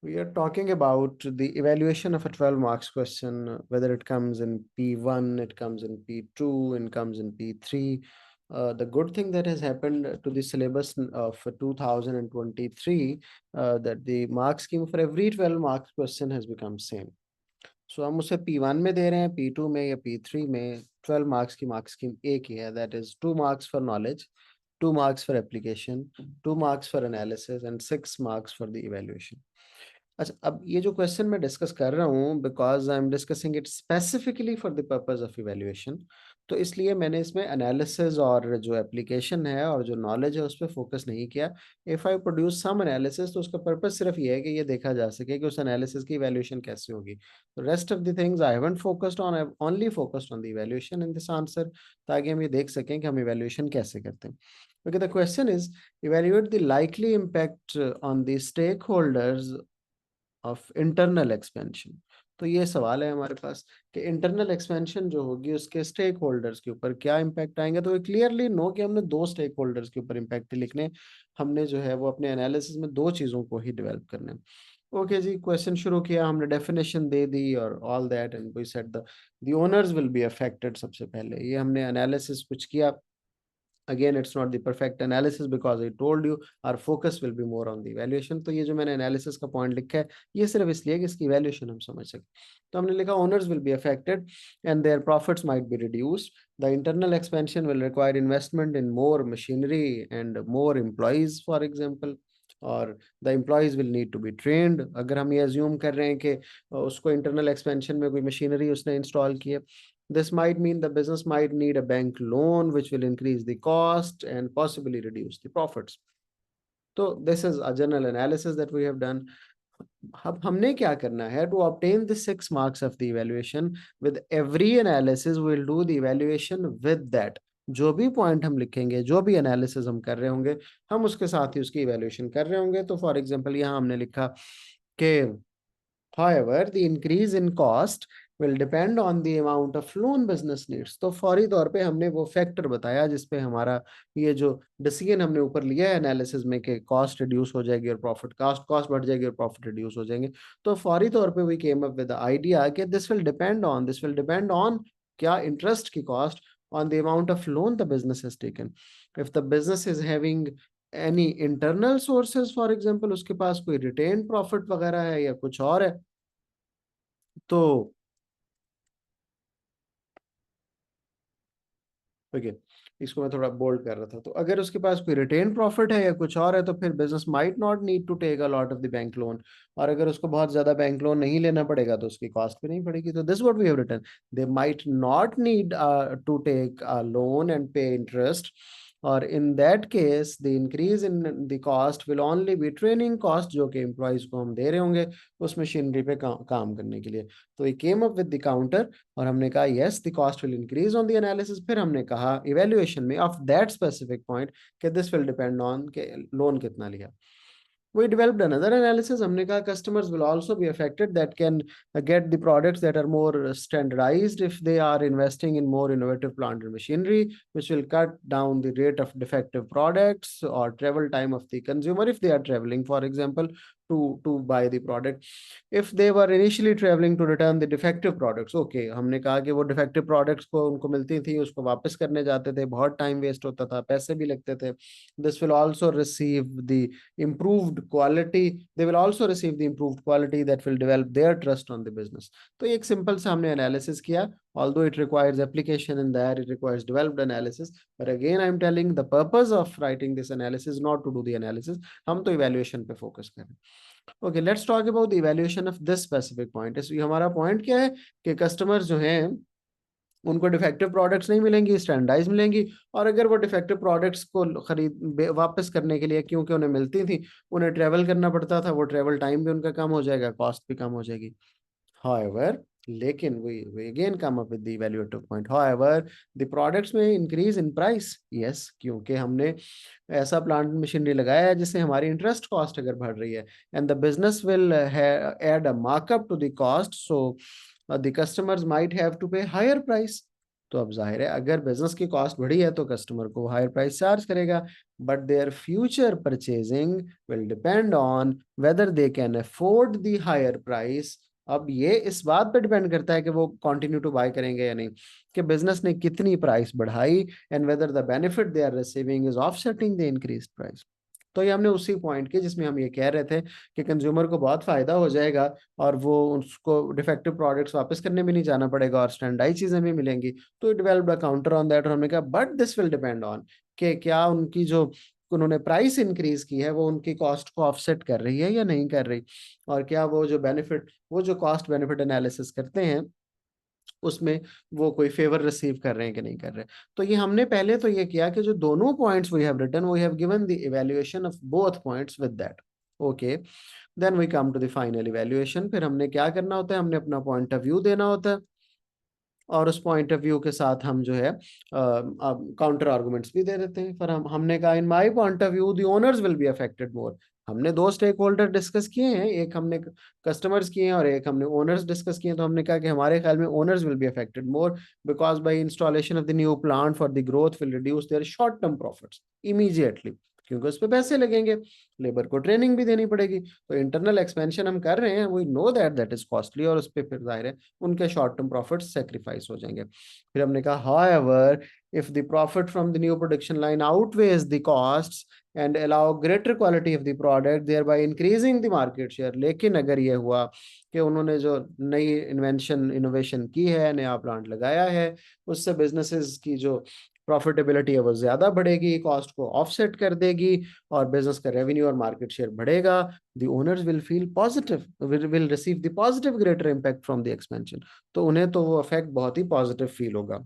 We are talking about the evaluation of a 12 marks question, whether it comes in P1, it comes in P2, it comes in P3. The good thing that has happened to the syllabus of 2023, that the mark scheme for every 12 marks question has become same. So हम उसे P1 में दे रहे हैं, P2 में या P3 में 12 marks की mark scheme एक ही है, that is 2 marks for knowledge, 2 marks for application, 2 marks for analysis and 6 marks for the evaluation. अच्छा, अब ये जो क्वेश्चन मैं डिस्कस कर रहा हूँ because I am discussing it specifically for the purpose of evaluation, तो इसलिए मैंने इसमें एनालिसिस और जो एप्लीकेशन है और जो नॉलेज है उस पर फोकस नहीं किया। If I produce some analysis तो उसका पर्पस सिर्फ ये है कि ये देखा जा सके कि उस एनालिसिस की इवैल्यूएशन कैसे होगी। तो rest of the things I haven't focused on, I have only focused on the evaluation in this answer, ताकि हम ये देख सकें कि हम इवैल्यूएशन कैसे करते हैं। Okay, the question is evaluate the likely impact on the stakeholders of internal expansion. तो ये सवाल है हमारे पास कि इंटरनल एक्सपेंशन जो होगी उसके स्टेक होल्डर्स के ऊपर क्या इम्पैक्ट आएंगे। तो क्लियरली नो कि हमने दो स्टेक होल्डर्स के ऊपर इम्पैक्ट लिखने, हमने जो है वो अपने एनालिसिस में दो चीज़ों को ही डेवलप करने। ओके जी, क्वेश्चन शुरू किया, हमने डेफिनेशन दे दी और all that and we said the owners will be affected. सबसे पहले ये हमने एनालिसिस कुछ किया। Again, it's not the perfect analysis because I told you our focus will be more on the evaluation. तो ये जो मैंने analysis का point लिखा है ये सिर्फ इसलिए कि इसकी evaluation हम समझ सकें। तो हमने लिखा owners will be affected and their profits might be reduced. The internal expansion will require investment in more machinery and more employees, for example. और the employees will need to be trained. अगर हम ये assume कर रहे हैं कि उसको internal expansion में कोई मशीनरी उसने इंस्टॉल की है, this might mean the business might need a bank loan, which will increase the cost and possibly reduce the profits. So this is a general analysis that we have done. अब हमने क्या करना है to obtain the 6 marks of the evaluation, with every analysis we will do the evaluation with that. जो भी point हम लिखेंगे, जो भी एनालिसिस हम कर रहे होंगे, हम उसके साथ ही उसकी इवैल्यूएशन कर रहे होंगे। तो फॉर एग्जांपल यहाँ हमने लिखा कि however the increase in cost will depend on the amount of loan business needs। तो फौरी तौर पे हमने वो फैक्टर बताया जिसपे हमारा ये जो डिसीजन हमने ऊपर लिया है एनालिसिस में कि कॉस्ट रिड्यूस हो जाएगी और प्रॉफिट, कॉस्ट बढ़ जाएगी और प्रॉफिट रिड्यूस हो जाएंगे। तो फौरी तौर पे we came up with the idea कि दिस विल डिपेंड ऑन क्या, इंटरेस्ट की cost, on the amount of loan the business has taken. If the business is having any internal sources, for example उसके पास कोई retained profit वगैरह है या कुछ और है, तो ओके, इसको मैं थोड़ा बोल्ड कर रहा था। तो अगर उसके पास कोई रिटेन प्रॉफिट है या कुछ और है तो फिर business might not need to take a lot of the bank loan. और अगर उसको बहुत ज्यादा बैंक लोन नहीं लेना पड़ेगा तो उसकी कॉस्ट भी नहीं पड़ेगी। तो this what we have written, they might not need to take a loan and pay interest, और in that case the increase in the cost will only be training cost, जो कि एम्प्लॉयज को हम दे रहे होंगे उस मशीनरी पे काम करने के लिए। तो we came up with the counter और हमने कहा yes the cost will increase on the analysis. फिर हमने कहा इवैल्यूएशन में ऑफ दैट स्पेसिफिक पॉइंट कि दिस विल डिपेंड ऑन के लोन कितना लिया। We developed another analysis. हमने कहा customers will also be affected that can get the products that are more standardized if they are investing in more innovative plant and machinery, which will cut down the rate of defective products or travel time of the consumer if they are traveling, for example, to buy the product. If they were initially traveling to return the defective products, okay, हमने कहा कि वो defective products को उनको मिलती थी, उसको वापस करने जाते थे, बहुत time waste होता था, पैसे भी लगते थे। This will also receive the improved quality, they will also receive the improved quality that will develop their trust on the business। तो एक सिंपल सा हमने एनालिसिस किया, although it requires application in there, it requires developed analysis, but again I am telling the purpose of writing this analysis not to do the analysis, हम तो evaluation पे focus करें। Okay, let's talk about the evaluation of this specific point। इस हमारा point क्या है कि customers जो हैं उनको डिफेक्टिव प्रोडक्ट्स नहीं मिलेंगी, स्टैंडर्डाइज मिलेंगी। और अगर वो डिफेक्टिव प्रोडक्ट्स को वापस करने के लिए, क्योंकि उन्हें मिलती थी, उन्हें ट्रेवल करना पड़ता था, वो ट्रेवल टाइम भी उनका कम हो जाएगा, कॉस्ट भी कम हो जाएगी। However, लेकिन we again come up with the evaluative point, however the products में increase in price, yes, क्योंकि हमने ऐसा प्लांट मशीनरी लगाया है जिससे हमारी इंटरेस्ट कॉस्ट अगर बढ़ रही है, and the business will add a markup to the cost, so the customers might have to pay higher price। तो अब जाहिर है अगर बिजनेस की कॉस्ट बढ़ी है तो कस्टमर को हायर प्राइस चार्ज करेगा, but their future purchasing will depend on whether they can afford the higher price. अब ये इस बात पे डिपेंड करता है कि वो कंटिन्यू टू बाय करेंगे या नहीं, कि बिजनेस ने कितनी प्राइस बढ़ाई and whether the benefit they are receiving is offsetting the increased price. तो ये हमने उसी पॉइंट के जिसमें हम ये कह रहे थे कि कंज्यूमर को बहुत फायदा हो जाएगा और वो उसको डिफेक्टिव प्रोडक्ट्स वापस करने भी नहीं जाना पड़ेगा और स्टैंडर्डाइज चीजें भी मिलेंगी। तो developed a counter on that और हमने कहा but this will depend on कि क्या उनकी जो उन्होंने प्राइस इंक्रीज की है वो उनकी कॉस्ट को ऑफसेट कर रही है या नहीं कर रही, और क्या वो जो बेनिफिट, वो जो कॉस्ट बेनिफिट एनालिसिस करते हैं उसमें वो कोई फेवर रिसीव कर रहे हैं कि नहीं कर रहे। तो ये हमने पहले तो ये किया कि जो दोनों points we have written we have given the evaluation of both points with that. Okay, then we come to the final evaluation. फिर हमने क्या करना होता है, हमने अपना पॉइंट ऑफ व्यू देना होता है और उस पॉइंट ऑफ व्यू के साथ हम जो है काउंटर आर्गुमेंट्स भी दे देते हैं। पर हमने कहा in my point of view the owners will be affected मोर। हमने दो स्टेक होल्डर डिस्कस किए हैं, एक हमने कस्टमर्स किए हैं और एक हमने ओनर्स डिस्कस किए हैं। तो हमने कहा कि हमारे ख्याल में owners will be affected more because by installation of the new plant for the growth will reduce there short term profits immediately, क्योंकि उस पर पैसे लगेंगे, लेबर को ट्रेनिंग भी देनी पड़ेगी। तो इंटरनल एक्सपेंशन हम कर रहे हैं, we know that that is costly और उस पर फिर जाहिर है उनके शॉर्ट टर्म प्रॉफिट्स सेक्रीफाइस हो जाएंगे। फिर हमने कहा however if the profit from the new production line outweighs the costs and allow greater quality of the product thereby increasing the market share। लेकिन अगर ये हुआ कि उन्होंने जो नई इनोवेशन की है, नया प्लांट लगाया है, उससे बिजनेसेस की जो प्रॉफिटेबिलिटी है वो ज्यादा बढ़ेगी, कॉस्ट को ऑफसेट कर देगी और बिजनेस का रेवेन्यू और मार्केट शेयर बढ़ेगा, the owners will feel positive, will receive the positive greater impact from the expansion. तो उन्हें तो वो इफेक्ट बहुत ही पॉजिटिव फील होगा।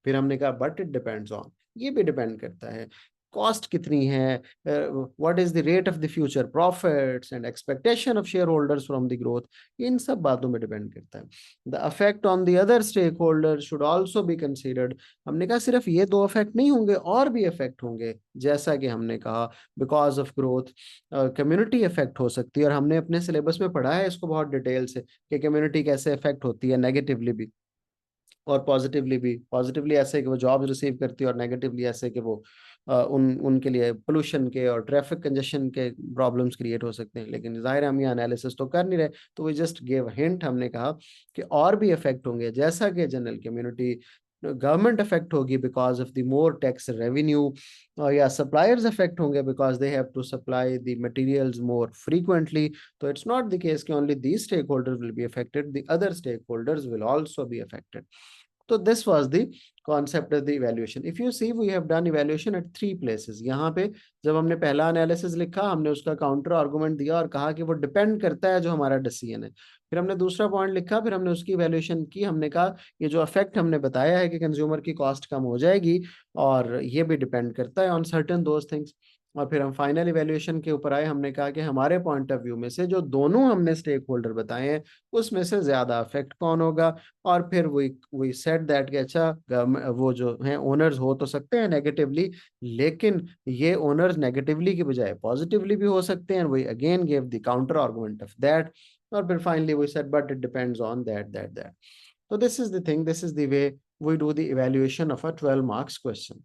फिर हमने कहा बट इट डिपेंड्स ऑन, ये भी डिपेंड करता है कॉस्ट कितनी है, what is the rate of the future profits and expectation of share holders from the growth, इन सब बातों में डिपेंड करता है। The affect on the other stake holder should also be considered. हमने कहा सिर्फ ये दो अफेक्ट नहीं होंगे, और भी अफेक्ट होंगे, जैसा कि हमने कहा because of growth community effect हो सकती है, और हमने अपने सिलेबस में पढ़ा है इसको बहुत डिटेल से कि कम्युनिटी कैसे इफेक्ट होती है, नेगेटिवली भी और पॉजिटिवली भी। पॉजिटिवली ऐसे कि वो जॉब्स रिसीव करती है और नेगेटिवली ऐसे कि वो उनके लिए पोल्यूशन के और ट्रैफिक कंजेशन के प्रॉब्लम्स क्रिएट हो सकते हैं। लेकिन जाहिर है हम ये एनालिसिस तो कर नहीं रहे, तो वी जस्ट गिव हिंट। हमने कहा कि और भी इफेक्ट होंगे, जैसा कि जनरल कम्युनिटी गवर्नमेंट इफेक्ट होगी because of the more tax revenue, या सप्लायर्स इफेक्ट होंगे because they have to supply the materials more frequently. तो इट्स नॉट द केस कि only these stake holders will be affected, the other stake holders will also be affected. तो this was the concept of the evaluation. If you see we have done evaluation at 3 places. यहाँ पे जब हमने पहला analysis लिखा, हमने उसका counter argument दिया और कहा कि वो डिपेंड करता है जो हमारा डिसीजन है। फिर हमने दूसरा पॉइंट लिखा, फिर हमने उसकी इवैल्यूएशन की। हमने कहा ये जो इफेक्ट हमने बताया है कि कंज्यूमर की कॉस्ट कम हो जाएगी, और ये भी डिपेंड करता है ऑन सर्टेन दोज थिंग्स। और फिर हम फाइनल इवैल्यूएशन के ऊपर आए, हमने कहा कि हमारे पॉइंट ऑफ व्यू में से जो दोनों हमने स्टेक होल्डर बताए हैं उसमें से ज्यादा इफेक्ट कौन होगा। और फिर वी सेड दैट कि अच्छा वो जो है ओनर्स हो तो सकते हैं नेगेटिवली, लेकिन ये ओनर्स नेगेटिवली की बजाय पॉजिटिवली भी हो सकते हैं। We again give the counter argument of that. और फिर finally we said but it depends on that. तो this is the thing, this is the way we do the evaluation of a 12 marks question.